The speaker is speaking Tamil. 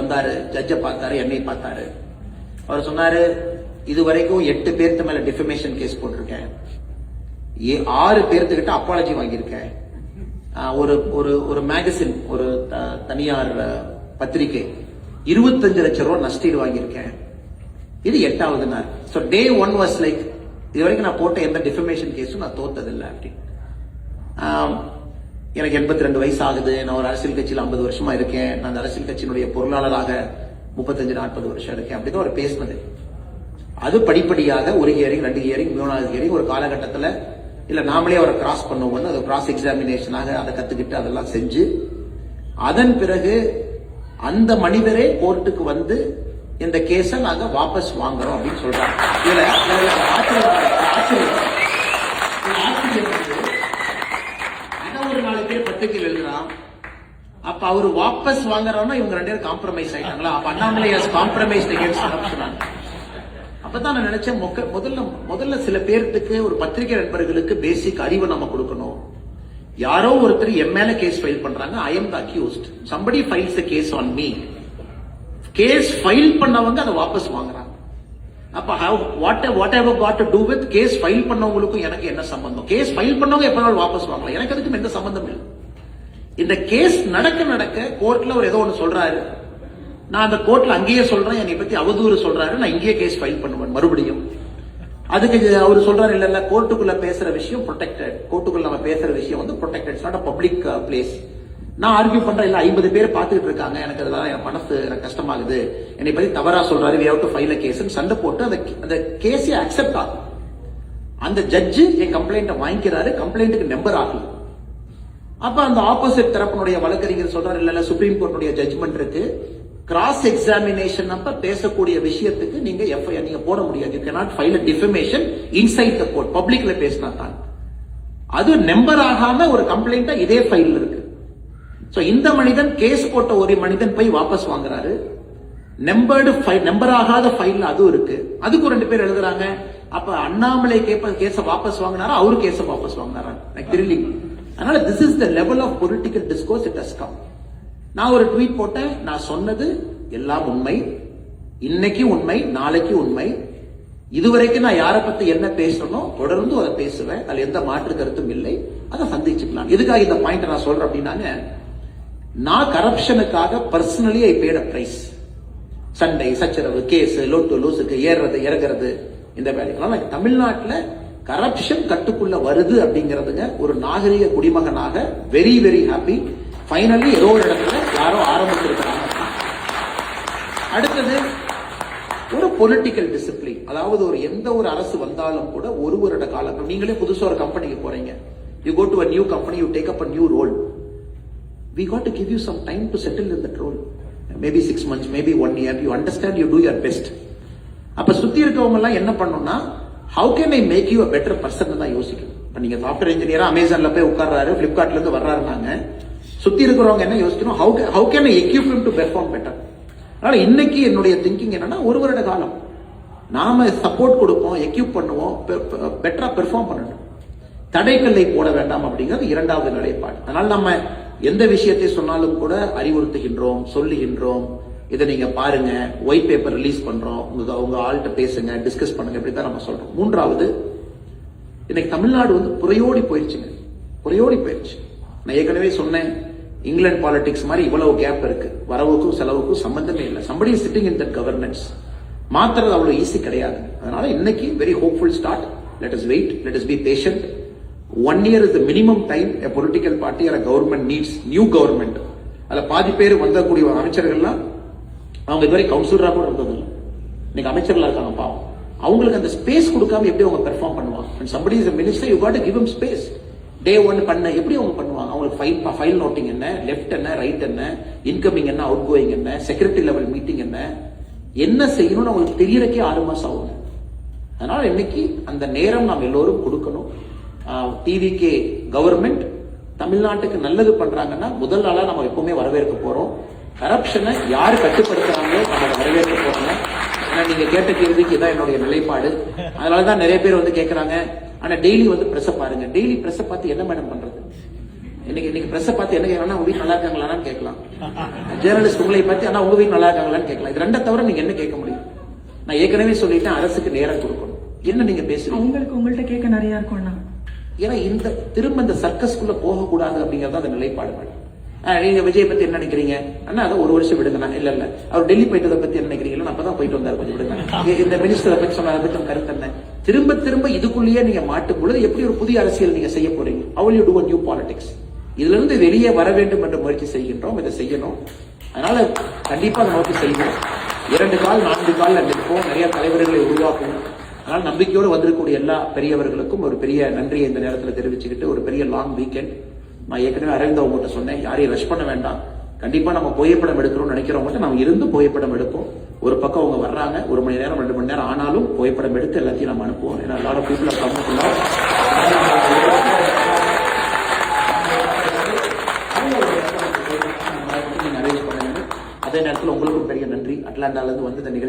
வந்தாரு, ஜட்ஜை பார்த்தாரு, என்னை பார்த்தாரு. அவர் சொன்னாரு, இதுவரைக்கும் 8 பேர்த்து மேல டிஃபமேஷன் கேஸ் போட்டிருக்கேன், 6 பேர்த்துக்கிட்ட அப்பாலஜி வாங்கியிருக்கேன், ஒரு மேகசின், ஒரு தனியார் பத்திரிகை 25 லட்சம் ரூபாய் நஷ்டீடு வாங்கியிருக்கேன். இது 8வது நாள். ஸோ டே 1 வாஸ் லைக், இது வரைக்கும் நான் போட்ட எந்த டிஃபமேஷன் கேஸும் நான் தோத்ததில்லை அப்படின்னு. எனக்கு 82 வயசு ஆகுது. நான் ஒரு அரசியல் கட்சியில் 50 வருஷமா இருக்கேன். நான் அந்த அரசியல் கட்சியினுடைய பொருளாளராக 35-40 வருஷம் இருக்கேன். அப்படிதான் அவர் பேசினது. அது படிப்படியாக ஒரு ஹியரிங், 2 ஹியரிங், 3வது ஹியரிங், ஒரு காலகட்டத்தில் இல்ல நாமளே அவரை கிராஸ் பண்ணுவோம்னு அது கிராஸ் எக்ஸாமினேஷனாக அதை கத்துக்கிட்டு அதெல்லாம் செஞ்சு, அதன் பிறகு அந்த மனிதரே கோர்ட்டுக்கு வந்து இந்த கேஸை நாங்க வாபஸ் வாங்குறோம் அப்படின்னு சொல்றாங்க. இதுல ஒரு 4 பேர் பத்திரிகையில் எழுதுறான். அப்ப அவரு வாபஸ் வாங்குறோம்னா இவங்க 2 பேரும் காம்ப்ரமைஸ் ஆயிட்டாங்களா? அப்ப அண்ணாமலை காம்ப்ரமைஸ் சொன்னாங்க. அப்பதான் நான் நினைச்சேன், முதல்ல சில பேருக்கு, ஒரு பத்திரிகை நண்பர்களுக்கு பேசிக் அறிவு நம்ம கொடுக்கணும். யாரோ ஒருத்தர் என் மேல கேஸ் ஃபைல் பண்றாங்க, I am the accused, somebody files a case on me. Case file பண்ணவங்க அதை வாபஸ் வாங்குறாங்க. அப்ப whatever got to do with case file பண்ணவங்களுக்கும் எனக்கு என்ன சம்பந்தம்? கேஸ் ஃபைல் பண்ணவங்க எப்பனாலும் வாபஸ் வாங்கலாம், எனக்கு அதுக்கும் எந்த சம்பந்தம் இல்லை. இந்த கேஸ் நடக்க கோர்ட்ல ஒரு ஏதோ ஒன்று சொல்றாரு, நான் அந்த கோர்ட்ல அங்கேயே சொல்றேன், என்னை பத்தி அவதூறு சொல்றாரு, நான் இங்கேயே கேஸ் ஃபைல் பண்ணுவேன் மறுபடியும். அதுக்கு அவர் சொல்றாரு, இல்ல கோர்ட்டுக்குள்ள பேசுற விஷயம் ப்ரொடெக்டட், கோர்ட்டுக்குள்ள நம்ம பேசுற விஷயம் வந்து protected, it's not a public place. நான் ஆர்கியூ பண்றேன், இல்ல 50 பேர் பார்த்துட்டு இருக்காங்க, எனக்கு அதெல்லாம் என் மனசு எனக்கு கஷ்டமாகுது, என்னை பத்தி தவறா சொல்றாரு, we have to file a case சண்டை போட்டு அந்த கேஸை அக்செப்ட் ஆகும். அந்த ஜட்ஜு என் கம்ப்ளைண்ட்டை வாங்கிக்கிறாரு, கம்ப்ளைண்ட்டுக்கு நம்பர் ஆகல. அப்ப அந்த ஆப்போசிட் தரப்பினுடைய வழக்கறிஞர் சொல்றாரு, இல்ல சுப்ரீம் கோர்ட்டுடைய ஜட்ஜ்மெண்ட் இருக்கு, கிராஸ் எக்ஸாமினேஷன் அப்ப பேசக்கூடிய விஷயத்துக்கு நீங்க எஃப்ஐஆர் நீங்க போட முடியாது. You cannot file a defamation inside the court, பப்ளிக்ல பேசினா தான். அது நம்பர் ஆகாம ஒரு கம்ப்ளைண்ட் இதே ஃபைல் இருக்கு. சோ இந்த மனிதன் கேஸ் போட்ட ஒரு மனிதன் போய் வாபஸ் வாங்குறாரு, நம்பர் ஆகாத ஃபைல் அதுவும் இருக்கு. அதுக்கு 2 பேர் எழுதுறாங்க, அப்ப அண்ணாமலை கேஸ வாபஸ் வாங்கினாரா, அவரு கேஸ வாபஸ் வாங்கினாரா, எனக்கு தெரியல. அதனால this is the level of political discourse it has come. நான் ஒரு ட்வீட் போட்டேன், நான் சொன்னது எல்லாம் உண்மை, இன்னைக்கு உண்மை, நாளைக்கு உண்மை. இதுவரைக்கும் நான் யாரை பத்தி என்ன பேசணும் தொடர்ந்து அதை பேசுவேன், அதுல எந்த மாற்று கருத்தும் இல்லை. அதை சந்திச்சுக்கலாம். எதுக்காக இந்த பாயிண்ட் நான் சொல்றேன் அப்படின்னாங்க, நான் கரப்ஷனுக்காக personally I paid a price. சண்டை, சச்சரவு, கேஸ், லோட்டு லூசுக்கு ஏறுறது இறங்குறது, இந்த வேலைக்கெல்லாம் தமிழ்நாட்டில் கரப்ஷன் கட்டுக்குள்ள வருது அப்படிங்கிறதுங்க ஒரு நாகரிக குடிமகனாக வெரி வெரி ஹாப்பி. ஃபைனலி ஏதோ ஒரு இடத்துல யாரோ ஆரம்பிச்சிருக்கிறாங்க. அடுத்தது ஒரு பொலிட்டிக்கல் டிசிப்ளின், அதாவது எந்த ஒரு அரசு வந்தாலும் கூட ஒரு வருட காலம், நீங்களே புதுசா ஒரு கம்பெனிக்கு போறீங்க, you go to a new company, you take up a new role. We got to give you some time to settle in that role. Maybe 6 months, maybe 1 year. You understand, you do your best. அப்ப சுத்தி இருக்கவங்க எல்லாம் என்ன பண்ணணும்னா, how can I make you a better person தான் யோசிக்கணும். இப்ப நீங்க சாஃப்ட்வேர் இன்ஜினியரா அமேசான்ல போய் உட்கார்றாரு, பிளிப்கார்ட்ல இருந்து வர்றாருனாங்க, சுத்தி இருக்கிறவங்க என்ன யோசிக்கணும், how can I equip him to perform better. அதனால இன்னைக்கு என்னுடைய திங்கிங் என்னன்னா, ஒரு வருட காலம் நாம சப்போர்ட் கொடுப்போம், எக்யூப் பண்ணுவோம், பெட்டரா பெர்ஃபார்ம் பண்ணணும், தடைக்கல்லை போட வேண்டாம் அப்படிங்கிறது 2வது நிலைப்பாடு. அதனால நம்ம எந்த விஷயத்தை சொன்னாலும் கூட அறிவுறுத்துகின்றோம், சொல்லுகின்றோம், இதை நீங்க பாருங்க, ஒயிட் பேப்பர் ரிலீஸ் பண்றோம், உங்க ஆள்கிட்ட பேசுங்க, டிஸ்கஸ் பண்ணுங்க, இப்படிதான் நம்ம சொல்றோம். 3வது, இன்னைக்கு தமிழ்நாடு புறையோடி போயிடுச்சுங்க, புறையோடி போயிடுச்சு. நான் ஏற்கனவே சொன்னேன், இங்கிலாந்து பாலிடிக்ஸ் மாதிரி இவ்வளவு கேப் இருக்கு, வரவுக்கும் செலவுக்கும் சம்பந்தமே இல்லை. somebody is sitting in that governance. மாத்துறது அவ்வளவு ஈஸி கிடையாது. அதனால இன்னைக்கு very hopeful start. let us wait, let us be patient. 1 year is the minimum time a political party or a government needs new government. அதுல பாதி பேர் வந்தக்கூடிய அமைச்சர்கள்லாம் அவங்க இதுவரை கவுன்சிலரா கூட இருந்ததில்லை, இன்னைக்கு அமைச்சர்களா இருக்காங்க. பாவம், அவங்களுக்கு அந்த ஸ்பேஸ் கொடுக்காம எப்படி அவங்க பெர்ஃபார்ம் பண்ணுவாங்க? when somebody is a minister, you got to give him space. டே 1 பண்ண எப்படி அவங்க பண்ணுவாங்க? அவங்களுக்கு ஃபைல் நோட்டிங் என்ன, லெஃப்ட் என்ன, ரைட் என்ன, இன்கமிங் என்ன, அவுட் கோயிங் என்ன, செக்ரட்டரி லெவல் மீட்டிங் என்ன செய்யணும்னு அவங்களுக்கு தெரியறக்கே 6 மாசம் ஆகும். அதனால இன்னைக்கு அந்த நேரம் நாம் எல்லோரும் கொடுக்கணும். டிவிகே கவர்மெண்ட் தமிழ்நாட்டுக்கு நல்லது பண்றாங்கன்னா முதல் நாளா நம்ம எப்பவுமே வரவேற்க போறோம். கரப்ஷனை யாரு கட்டுப்படுத்துறாங்களோ நம்ம வரவேற்க போறோம். ஏன்னா நீங்க கேட்ட கேள்விக்கு இதான் என்னுடைய நிலைப்பாடு. அதனாலதான் நிறைய பேர் கேட்கறாங்க, ஆனா டெய்லி பிரஸ் பாருங்க, டெய்லி பிரஸ் பார்த்து என்ன மேடம் பண்றது? இன்னைக்கு பிரஸ் பார்த்து என்ன கேட்கலாம், உங்க வீட்டு நல்லா இருக்காங்களான்னு கேட்கலாம். ஜேர்னலிஸ்ட் உங்களை பார்த்து ஆனா உங்க வீட்டு நல்லா இருக்காங்களான்னு கேட்கலாம். இது ரெண்டை தவிர நீங்க என்ன கேட்க முடியும்? நான் ஏற்கனவே சொல்லிட்டேன், அரசுக்கு நேரம் கொடுக்கணும். என்ன நீங்க பேசுறீங்க? உங்களுக்கு உங்கள்ட்ட கேட்க நிறைய இருக்கும்னா, ஏன்னா திரும்ப இந்த சர்க்கஸ்குள்ள போகக்கூடாது அப்படிங்கறது அந்த நிலைப்பாடு மேடம். நீங்க விஜய் பத்தி என்ன நினைக்கிறீங்க அண்ணா? அதை ஒரு வருஷம் விடுங்க. இல்ல அவர் டெல்லி போயிட்டதை பத்தி என்ன நினைக்கிறீங்களா? அப்பதான் போயிட்டு வந்தாரு, கொஞ்சம் விடுங்க. இந்த மினிஸ்டரை பத்தி சொன்ன பத்தி கருத்து என்ன? திரும்ப இதுக்குள்ளேயே நீங்க மாட்டும் பொழுது எப்படி ஒரு புதிய அரசியல் நீங்க செய்ய போறீங்க? How will you do a new politics? இதுல இருந்து வெளியே வர வேண்டும் என்ற முயற்சி செய்கின்றோம். இதை செய்யணும். அதனால கண்டிப்பா அதை நோக்கி செய்யணும். 2 கால் 4 கால் நிற்போம். நிறைய தலைவர்களை உருவாக்கணும். அதனால நம்பிக்கையோடு வந்திருக்கக்கூடிய எல்லா பெரியவர்களுக்கும் ஒரு பெரிய நன்றியை இந்த நேரத்தில் தெரிவிச்சுக்கிட்டு, ஒரு பெரிய லாங் வீக்கெண்ட். நான் ஏற்கனவே அரவிந்த் அவங்ககிட்ட சொன்னேன், யாரையும் ரஷ் பண்ண வேண்டாம். கண்டிப்பா நம்ம புகைப்படம் எடுக்கிறோம்னு நினைக்கிறவங்க நம்ம இருந்து புகைப்படம் எடுப்போம். ஒரு பக்கம் அவங்க வர்றாங்க, 1 மணி நேரம் 2 மணி நேரம் ஆனாலும் புகைப்படம் எடுத்து எல்லாத்தையும் நம்ம அனுப்புவோம். ஏன்னா lot of people are coming to know. Arrange பண்ணுங்க. அதே நேரத்தில் உங்களுக்கும் பெரிய நன்றி. அட்லாண்டால இருந்து வந்து இந்த நிகழ்ச்சி